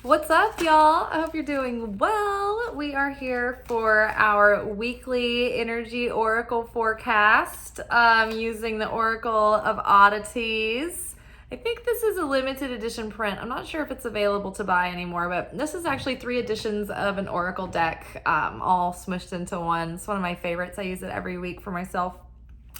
What's up, y'all? I hope you're doing well. We are here for our weekly energy oracle forecast using the Oracle of Oddities. I think this is a limited edition print. I'm not sure if it's available to buy anymore, but this is actually 3 editions of an oracle deck all smushed into one. It's one of my favorites. I use it every week for myself,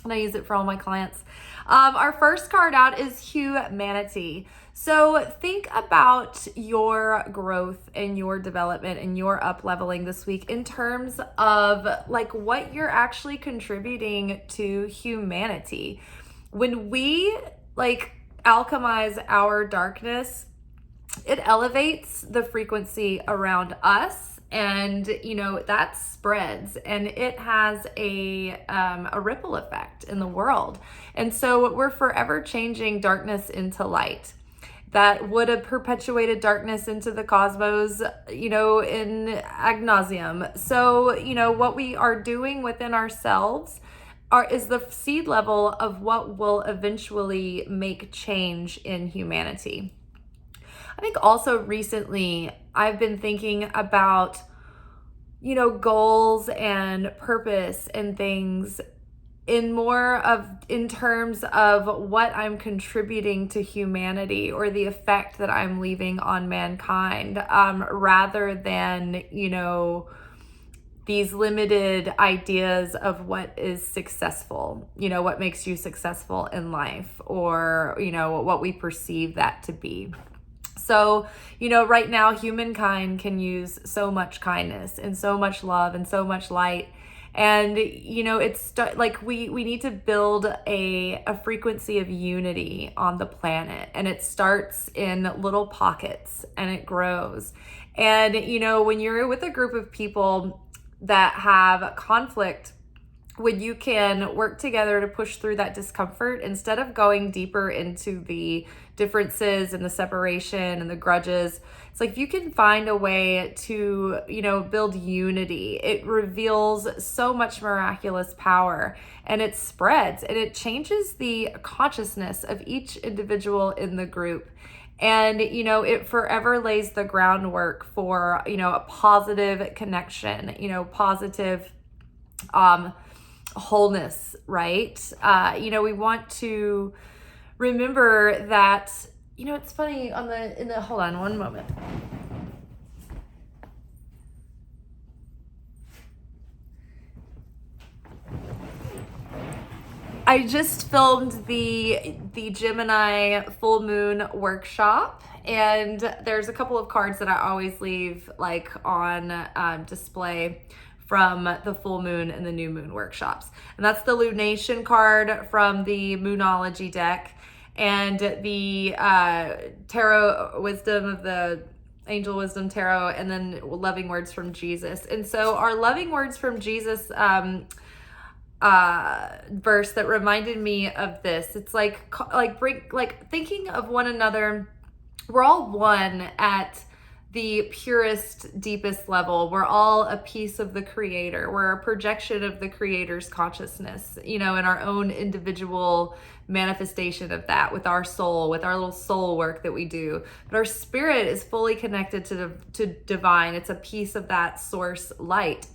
and I use it for all my clients. Our first card out is humanity. So think about your growth and your development and your up leveling this week in terms of like what you're actually contributing to humanity. When we like alchemize our darkness, it elevates the frequency around us, and that spreads, and it has a ripple effect in the world. And so we're forever changing darkness into light. That would have perpetuated darkness into the cosmos, in ad nauseum. So, what we are doing within ourselves is the seed level of what will eventually make change in humanity. I think also recently I've been thinking about, goals and purpose and things in terms of what I'm contributing to humanity or the effect that I'm leaving on mankind, rather than, these limited ideas of what is successful, what makes you successful in life, or, what we perceive that to be. So, right now, humankind can use so much kindness and so much love and so much light. And, it's like we need to build a frequency of unity on the planet. And it starts in little pockets and it grows. And, when you're with a group of people that have conflict, when you can work together to push through that discomfort instead of going deeper into the differences and the separation and the grudges, it's like if you can find a way to, build unity, it reveals so much miraculous power, and it spreads and it changes the consciousness of each individual in the group. And, it forever lays the groundwork for, a positive connection, positive, wholeness, right? We want to remember that, it's funny hold on one moment. I just filmed the Gemini full moon workshop, and there's a couple of cards that I always leave like on display from the full moon and the new moon workshops. And that's the Lunation card from the Moonology deck, and the Tarot Wisdom of the Angel Wisdom Tarot, and then Loving Words from Jesus. And so our Loving Words from Jesus verse that reminded me of this, it's like thinking of one another. We're all one at the purest, deepest level. We're all a piece of the Creator. We're a projection of the Creator's consciousness, in our own individual manifestation of that with our soul, with our little soul work that we do. But our spirit is fully connected to divine. It's a piece of that source light,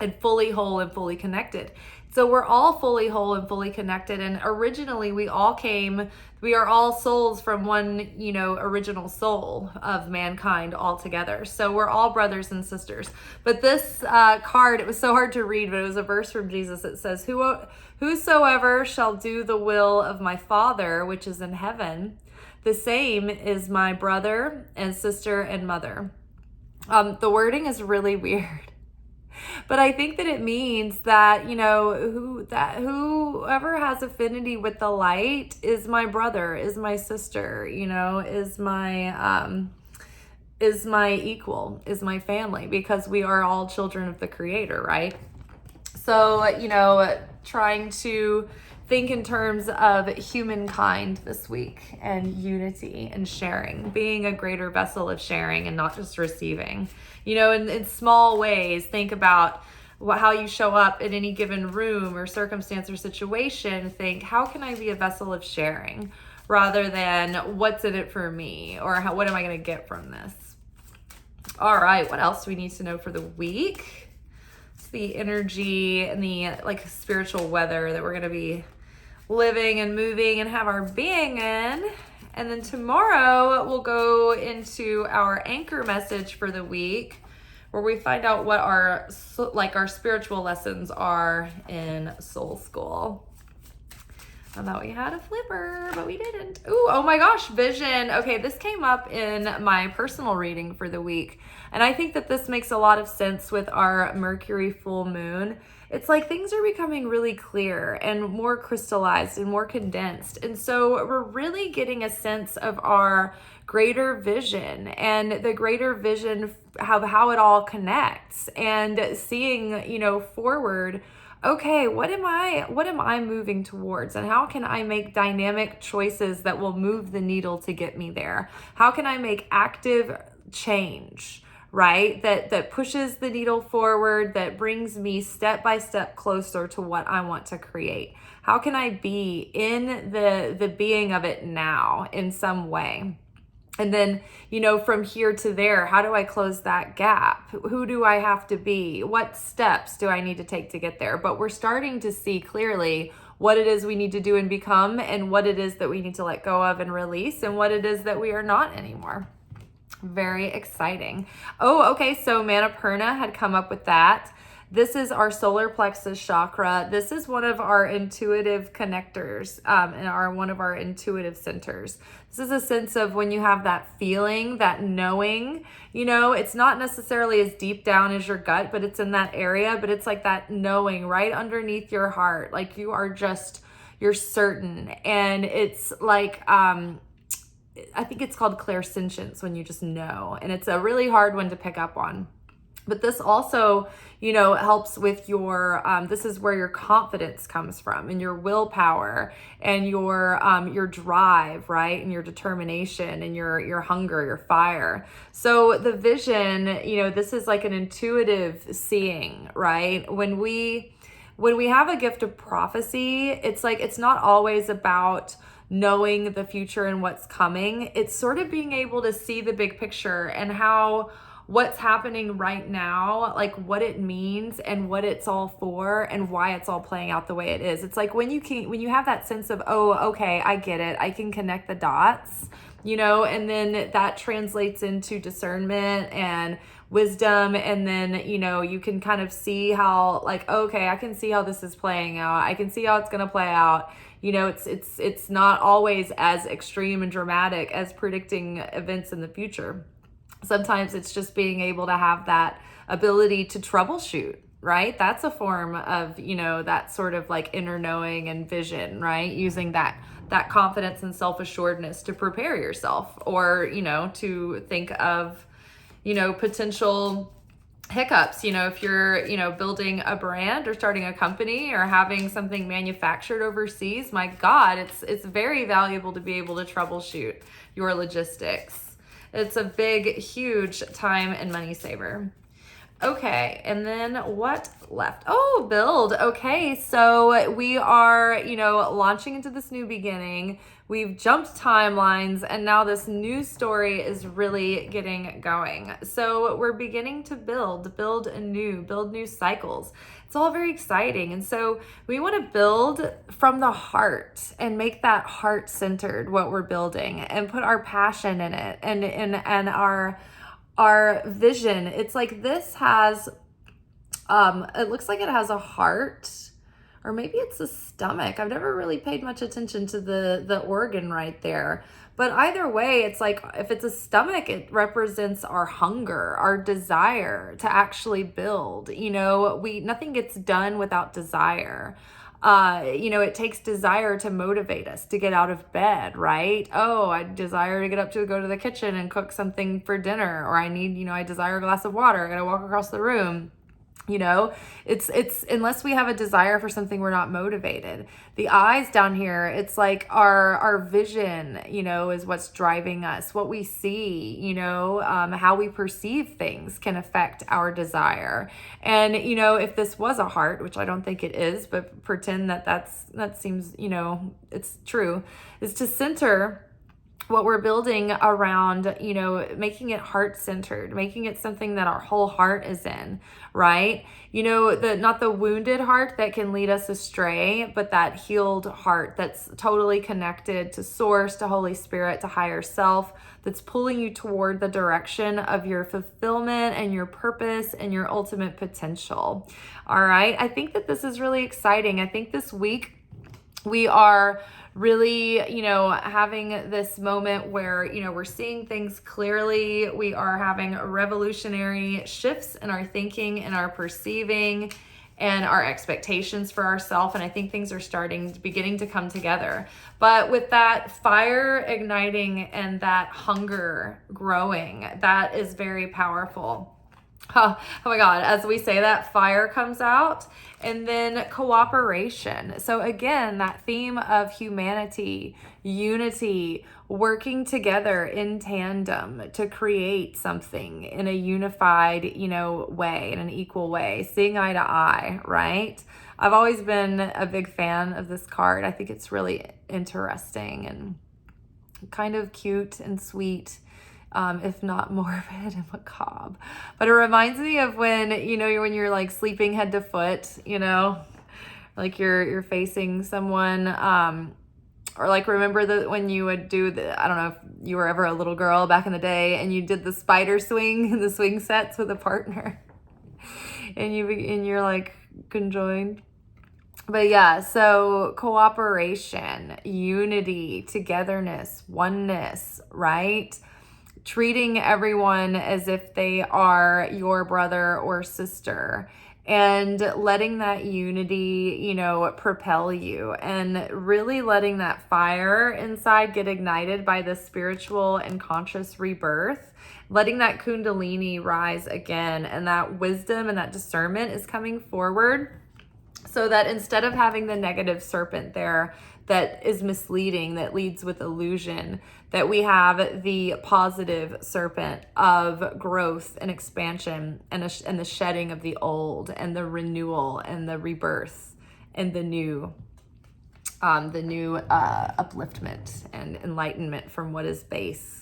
and fully whole and fully connected. So we're all fully whole and fully connected. And originally we are all souls from one, original soul of mankind all together. So we're all brothers and sisters. But this card, it was so hard to read, but it was a verse from Jesus. It says, whosoever shall do the will of my Father, which is in heaven, the same is my brother and sister and mother. The wording is really weird. But I think that it means that, whoever has affinity with the light is my brother, is my sister, is my equal, is my family, because we are all children of the Creator, right? So, trying to think in terms of humankind this week, and unity and sharing, being a greater vessel of sharing and not just receiving. In small ways, think about how you show up in any given room or circumstance or situation. Think, how can I be a vessel of sharing rather than what's in it for me, or what am I going to get from this? All right, what else do we need to know for the week? It's the energy and the like spiritual weather that we're going to be living and moving and have our being in. And then tomorrow we'll go into our anchor message for the week, where we find out what our spiritual lessons are in soul school. I thought we had a flipper, but we didn't. Ooh, oh my gosh, vision. Okay, this came up in my personal reading for the week. And I think that this makes a lot of sense with our Mercury full moon. It's like things are becoming really clear and more crystallized and more condensed. And so we're really getting a sense of our greater vision and the greater vision of how it all connects, and seeing, forward. Okay, what am I moving towards, and how can I make dynamic choices that will move the needle to get me there? How can I make active change, right? That pushes the needle forward, that brings me step by step closer to what I want to create? How can I be in the being of it now in some way? And then, from here to there, how do I close that gap? Who do I have to be? What steps do I need to take to get there? But we're starting to see clearly what it is we need to do and become, and what it is that we need to let go of and release, and what it is that we are not anymore. Very exciting. Oh, okay. So Manapurna had come up with that. This is our solar plexus chakra. This is one of our intuitive connectors, and one of our intuitive centers. This is a sense of when you have that feeling, that knowing, it's not necessarily as deep down as your gut, but it's in that area, but it's like that knowing right underneath your heart. Like you're certain. And it's like, I think it's called clairsentience, when you just know, and it's a really hard one to pick up on. But this also, helps with your, this is where your confidence comes from, and your willpower, and your drive, right? And your determination, and your hunger, your fire. So the vision, this is like an intuitive seeing, right? When we have a gift of prophecy, it's like, it's not always about knowing the future and what's coming. It's sort of being able to see the big picture, and what's happening right now, like what it means and what it's all for and why it's all playing out the way it is. It's like when you have that sense of, oh, okay, I get it. I can connect the dots, and then that translates into discernment and wisdom. And then, you can kind of see how, like, okay, I can see how this is playing out. I can see how it's going to play out. It's not always as extreme and dramatic as predicting events in the future. Sometimes it's just being able to have that ability to troubleshoot, right? That's a form of, that sort of like inner knowing and vision, right? Using that confidence and self-assuredness to prepare yourself, or, to think of, potential hiccups, if you're, building a brand or starting a company or having something manufactured overseas. My God, it's very valuable to be able to troubleshoot your logistics. It's a big, huge time and money saver. Okay, and then what left? Oh, build. Okay, so we are, launching into this new beginning. We've jumped timelines, and now this new story is really getting going. So we're beginning to build new cycles. It's all very exciting. And so we want to build from the heart and make that heart centered what we're building, and put our passion in it, and our vision. It's like this has, it looks like it has a heart, or maybe it's a stomach. I've never really paid much attention to the organ right there. But either way, it's like, if it's a stomach, it represents our hunger, our desire to actually build. Nothing gets done without desire. It takes desire to motivate us to get out of bed, right? Oh, I desire to get up to go to the kitchen and cook something for dinner, or I desire a glass of water. I gotta walk across the room. It's unless we have a desire for something, we're not motivated. The eyes down here, it's like our vision, is what's driving us. What we see, how we perceive things can affect our desire. And, if this was a heart, which I don't think it is, but pretend that seems, it's true, is to center what we're building around, you know, making it heart-centered, making it something that our whole heart is in, right? You know, not the wounded heart that can lead us astray, but that healed heart that's totally connected to source, to Holy Spirit, to higher self, that's pulling you toward the direction of your fulfillment and your purpose and your ultimate potential. All right. I think that this is really exciting. I think this week we are really, you know, having this moment where, you know, we're seeing things clearly. We are having revolutionary shifts in our thinking and our perceiving and our expectations for ourselves. And I think things are beginning to come together. But with that fire igniting and that hunger growing, that is very powerful. Oh my God, as we say that, fire comes out, and then cooperation. So again, that theme of humanity, unity, working together in tandem to create something in a unified, you know, way, in an equal way, seeing eye to eye, right? I've always been a big fan of this card. I think it's really interesting and kind of cute and sweet. If not morbid and macabre. But it reminds me of when, you know, when you're like sleeping head to foot, you know, like you're facing someone, or like remember when you would do I don't know if you were ever a little girl back in the day and you did the spider swing, the swing sets with a partner and you're like conjoined. But yeah, so cooperation, unity, togetherness, oneness, right? Treating everyone as if they are your brother or sister, and letting that unity, you know, propel you, and really letting that fire inside get ignited by the spiritual and conscious rebirth, letting that kundalini rise again, and that wisdom and that discernment is coming forward, so that instead of having the negative serpent there that is misleading, that leads with illusion, that we have the positive serpent of growth and expansion and the shedding of the old and the renewal and the rebirth and the new upliftment and enlightenment from what is base.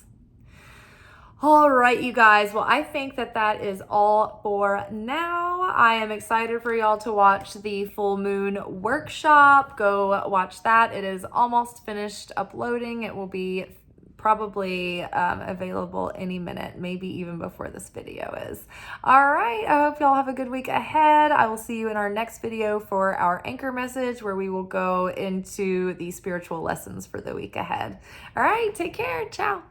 All right, you guys. Well, I think that is all for now. I am excited for y'all to watch the full moon workshop. Go watch that. It is almost finished uploading. It will be probably available any minute, maybe even before this video is. All right. I hope y'all have a good week ahead. I will see you in our next video for our anchor message, where we will go into the spiritual lessons for the week ahead. All right. Take care. Ciao.